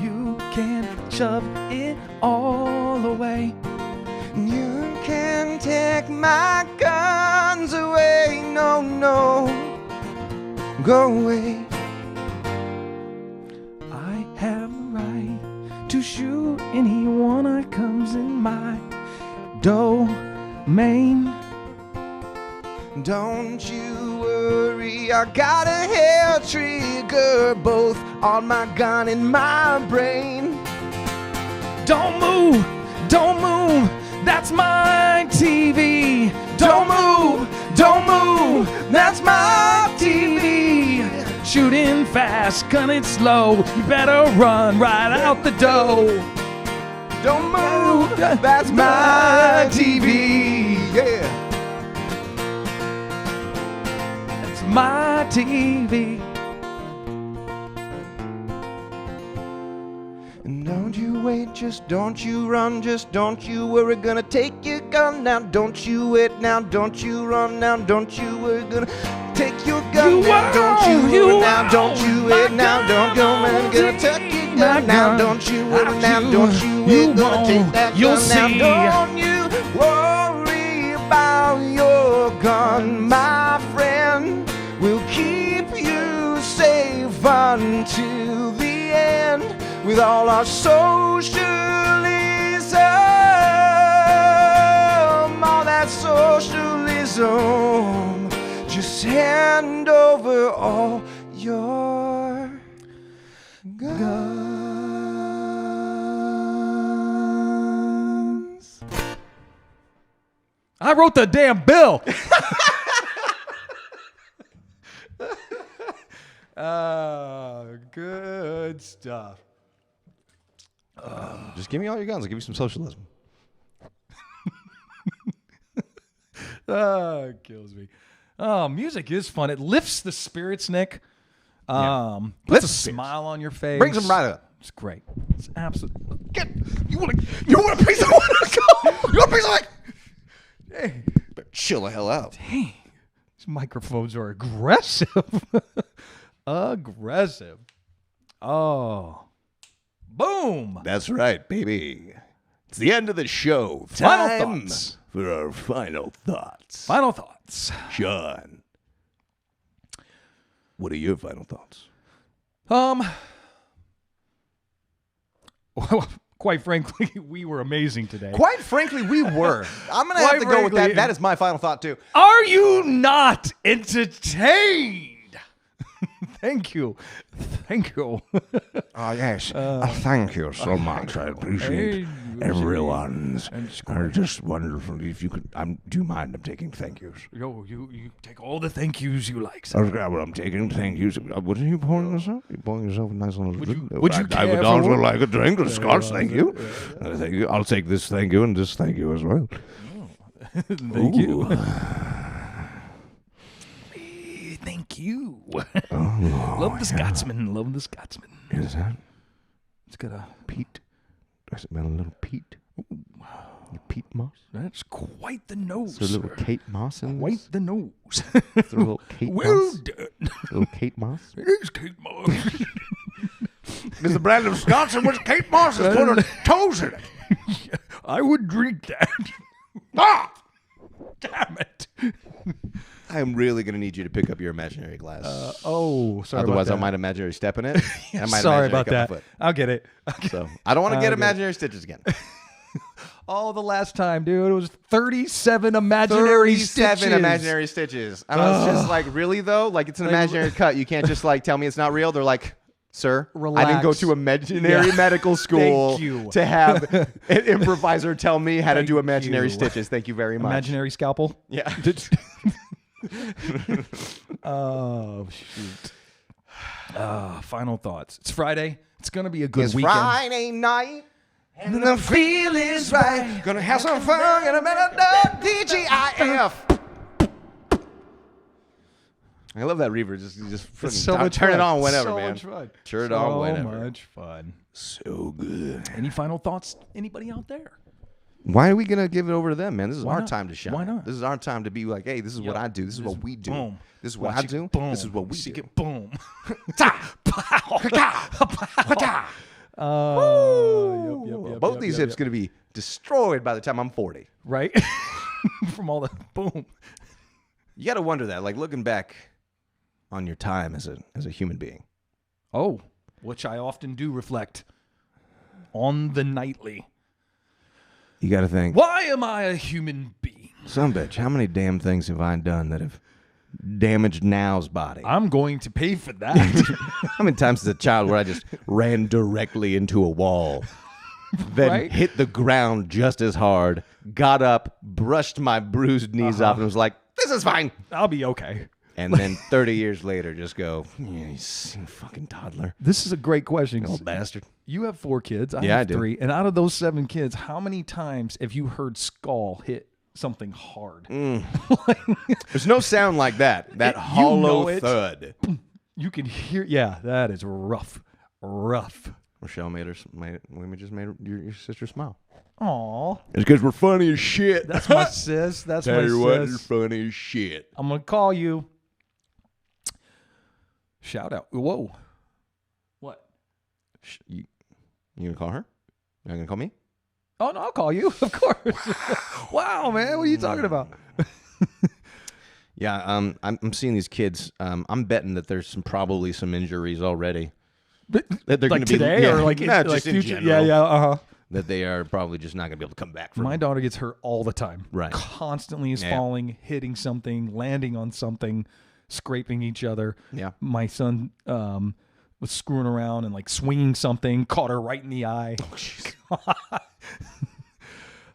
You can't shove it all away.
You can't take my guns away. No, no. Go away.
I have the right to shoot anyone that comes in my domain.
Don't you worry, I got a hair trigger both on my gun and my brain.
Don't move, that's my TV. Don't move, that's my TV. Shooting fast, gunning slow, you better run right out the door.
Don't move, that's my TV. Yeah.
My TV.
And don't you wait, just don't you run, just don't you worry, gonna take your gun now. Don't you wait now, don't you run now, don't you worry, gonna take your gun now. Don't you worry now, don't you wait now, don't go man, gonna take your gun now. Don't you worry now, don't you wait, gonna take that gun now. Don't you worry about your gun, my friend. We'll keep you safe until the end with all our socialism, all that socialism. Just hand over all your guns.
I wrote the damn bill. Good stuff.
Just give me all your guns. I'll give you some socialism.
It kills me. Oh, music is fun. It lifts the spirits, Nick. Puts
Lifts
a
spirits.
smile on your face.
Brings them right up.
It's great. It's absolutely.
You want a piece of what? You want a piece of what? Hey, better chill the hell out.
Dang, these microphones are aggressive. Aggressive. Oh. Boom.
That's right, baby. It's the end of the show.
Final
Time
thoughts.
for our final thoughts.
Final thoughts.
Shawn, what are your final thoughts?
quite frankly, we were amazing today.
Quite frankly, we were. I'm going to have to go with that. That is my final thought, too.
Are you not entertained? Thank you. Thank you.
Yes. Thank you so much. I appreciate everyone's. Just wonderful. If you could, do you mind? I'm taking thank yous.
Yo, you take all the thank yous you like.
I'm taking thank yous. What are you pouring yourself? You're pouring yourself a nice little drink.
Would you
I would
care
also
for-
like a drink of scotch. Thank you. Thank you. I'll take this thank you and this thank you as well.
Thank you. Thank you. Love the Scotsman. Love the Scotsman.
Is that
It's got a
peat? Does it smell a little peat? Peat moss?
That's quite the nose.
Is there a little Kate Moss in
Quite
this?
the nose.
Is there a little Kate
Well
Moss?
done.
A little Kate Moss?
It is Kate Moss.
Is the brand of scotch in which Kate Moss has put her toes in it?
I would drink that.
Ah!
Damn it.
I am really going to need you to pick up your imaginary glass.
Sorry
Otherwise, I
about
might imaginary step in it. I might
Sorry
imaginary
about
cut my
that.
foot.
I'll get it.
So I don't want to get
get it.
imaginary stitches again.
Oh, the last time, dude. It was 37 imaginary
37
stitches.
imaginary stitches. And I was just like, really, though? Like, it's an imaginary cut. You can't just, like, tell me it's not real. They're like, sir, I didn't go
Relax.
to imaginary
Yeah.
medical school
Thank you.
to have an improviser tell me how to do imaginary
you.
stitches. Thank you very much.
Imaginary scalpel.
Yeah.
Oh, shoot. Final thoughts. It's Friday. It's going to be a good
It's
weekend.
Friday night. And the feel is right. Gonna have some fun in a minute. DGIF. I love that reverb. Just
It's so much
turn
fun.
it on whenever,
so
man.
Much fun.
Turn it on whenever.
So much fun.
So good.
Any final thoughts? Anybody out there?
Why are we gonna give it over to them, man? This is
Why
our
not?
time to shine.
Why not?
This is our time to be like, hey, this is what I do. This is what we do.
Boom.
This is what
Watch
I
it.
do.
Boom.
This is what we
See
do.
it. Boom.
Both these hips gonna be destroyed by the time I'm 40.
Right? From all the boom.
You gotta wonder that, like looking back on your time as a human being.
Oh, which I often do reflect on the nightly.
You gotta think,
Why am I a human being?
son of a bitch, how many damn things have I done that have damaged Now's body?
I'm going to pay for that.
How many times as a child where I just ran directly into a wall, then
Right?
hit the ground just as hard, got up, brushed my bruised knees off, and was like, this is fine.
I'll be okay.
And then 30 years later, just go, yeah, you fucking toddler.
This is a great question.
Little bastard.
You have 4 kids. I
Yeah,
have
I do.
3. And out of those 7 kids, how many times have you heard skull hit something hard?
There's no sound like that. That
You
hollow
know it.
thud.
You can hear. Yeah, that is rough. Rough.
Rochelle made your sister smile.
Aw.
It's because we're funny as shit.
That's my sis. That's
Tell
my
you what, you're
sis.
funny as shit.
I'm going to call you. Shout out. Whoa. What?
You gonna call her? You not gonna call me?
Oh, no, I'll call you. Of course. Wow, man. What are you talking about?
Yeah, I'm seeing these kids. I'm betting that there's probably some injuries already. That they're
Like
gonna
today
be, yeah,
or like,
no,
like
just in
future?
general,
Yeah, uh-huh.
that they are probably just not gonna be able to come back from.
My daughter gets hurt all the time.
Right.
Constantly is
Yeah.
falling, hitting something, landing on something, scraping each other.
Yeah.
My son was screwing around and like swinging something, caught her right in the eye.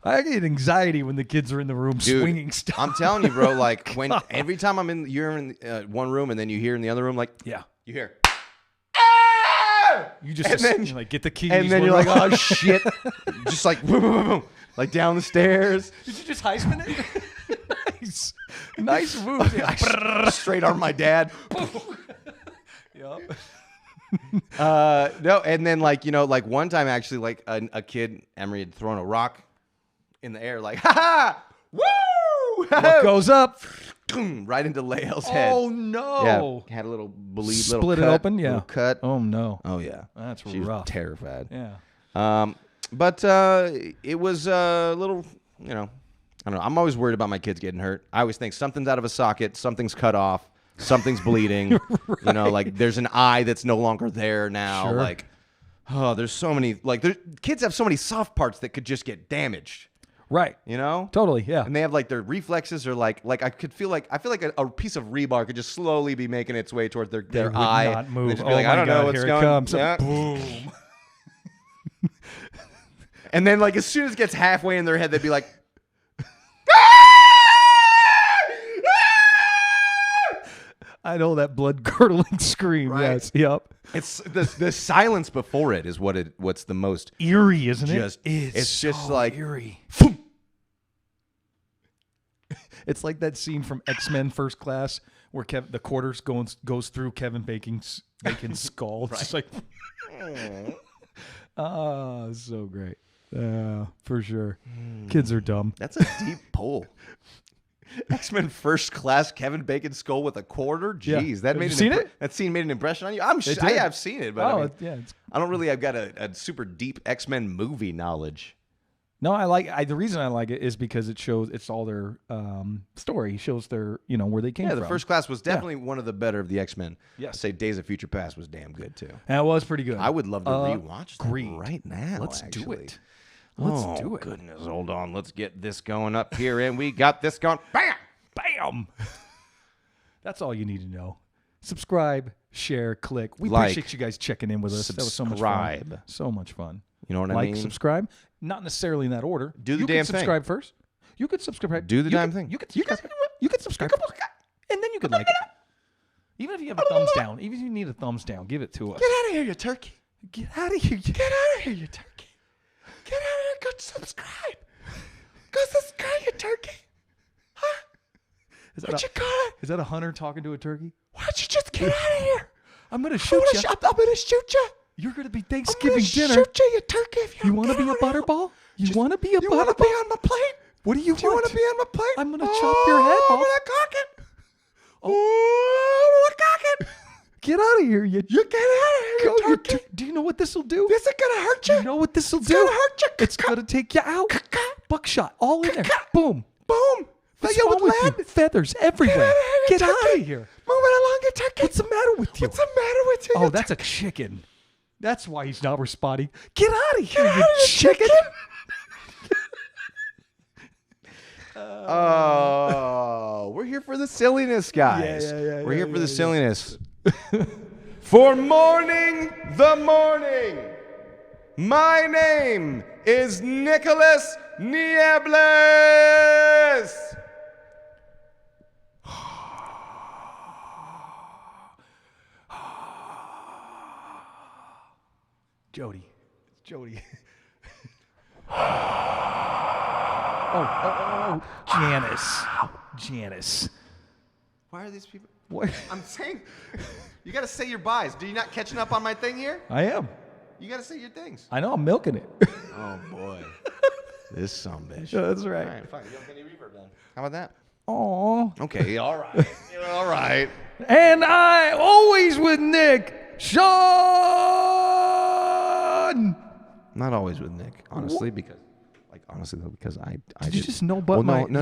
I get anxiety when the kids are in the room
Dude,
swinging stuff.
I'm telling you, bro. Like when every time you're in one room and then you hear in the other room, like
Yeah.
you hear,
You just
And then-
you like get the keys.
and then you're like, oh shit, just like boom, boom, boom, boom, like down the stairs.
did you just Heisman it? Nice. Nice move. Yeah.
I straight arm my dad.
Yup.
No, and then like like one time actually, like a kid, Emery had thrown a rock in the air, like ha ha, woo,
What goes up?
right into Lael's head.
Oh no.
Yeah, had a little bleed,
Split
little
it
cut,
open, yeah.
little cut.
Oh no.
Oh yeah,
That's
she was
rough.
terrified.
Yeah.
But it was a little, I don't know. I'm always worried about my kids getting hurt. I always think something's out of a socket, something's cut off, something's bleeding. Like there's an eye that's no longer there now.
Sure.
Like, Oh, there's so many, kids have so many soft parts that could just get damaged.
Right.
You know?
Totally, yeah.
And they have their reflexes are I feel like a piece of rebar could just slowly be making its way towards their eye.
Not move.
And just be I don't know what's
here
going on.
It comes. Yeah. Boom.
And then as soon as it gets halfway in their head, they'd be like,
I know that blood-curdling scream. Right? Yes. Yep.
It's the silence before it is what's the most
eerie, isn't it?
It's just like
eerie. It's like that scene from X-Men First Class where the quarters goes through Kevin Bacon's skull. It's just like, so great. For sure. Kids are dumb.
That's a deep pull. X-Men First Class, Kevin Bacon's skull with a quarter. Jeez,
that made
that scene made an impression on you. I've seen it, but I don't really. I've got a super deep X-Men movie knowledge.
No, the reason I like it is because it's all their story. It shows their where they came from.
Yeah, the First Class was definitely one of the better of the X-Men.
Yes.
I'd say Days of Future Past was damn good too.
That was pretty good.
I would love to rewatch that right now.
Let's do it.
Let's do it. Goodness, hold on. Let's get this going up here, and we got this going. Bam!
Bam! That's all you need to know. Subscribe, share, click. We appreciate you guys checking in with us. That was so much fun. So much fun.
You know what I mean?
Subscribe. Not necessarily in that order.
Do the damn thing.
Subscribe first. You could subscribe.
Do the damn thing.
You could subscribe. And then you could like it. Even if you have a thumbs down. Even if you need a thumbs down, give it to us.
Get out of here, you turkey.
Get out of here.
Get out of here, you turkey. Get out of here. Go subscribe. Go subscribe, you turkey. Huh? What you got?
Is that a hunter talking to a turkey?
Why don't you just get out of here?
I'm going to shoot you.
I'm going to shoot you.
You're going to be Thanksgiving dinner.
Shoot you, you turkey. If
you want to be a butterball? You want to be a butterball?
You want to be on my plate?
What do you want?
Do you want to be on my plate?
I'm going to chop your head off.
I'm going to cock it. I'm going to cock it.
Get out of here. You
get out of here, turkey.
Do you know what this will do?
This is going to hurt you.
You know what this will do?
It's going to hurt you.
It's going to take you out. Buckshot. All in there. Boom.
Boom.
What's wrong with you? Feathers everywhere. Get out of here.
Moving along, you turkey.
What's the matter with you?
What's the matter with you?
Oh, that's a chicken. That's why he's not responding. Get out of here, you chicken.
Oh, we're here for the silliness, guys. We're here for the silliness. For Mourning the Morning, my name is Nicholas Nieblas.
Jody. It's Jody. Janice.
Why are these people?
What?
I'm saying, you got to say your buys. Do you not catching up on my thing here?
I am.
You got to say your things.
I know. I'm milking it.
Oh, boy. This sumbitch.
Yeah, that's right.
All right, fine. You don't get any reverb then. How about that?
Aw.
Okay, all right. All right.
And I, always with Nick, Shawn.
Not always with Nick, honestly, because I
did you just know about my
but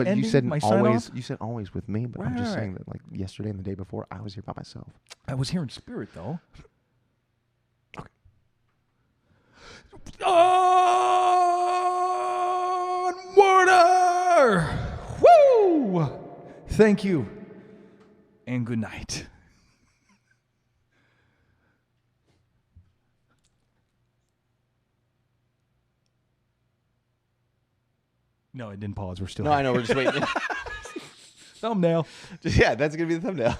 ending,
you said
my
always.
sign-off?
You said always with me, but I'm just saying that yesterday and the day before I was here by myself.
I was here in spirit though.
Okay.
Warner! Woo! Thank you, and good night. No, it didn't pause. We're still.
No, I know. We're just waiting.
Thumbnail.
Yeah, that's gonna be the thumbnail.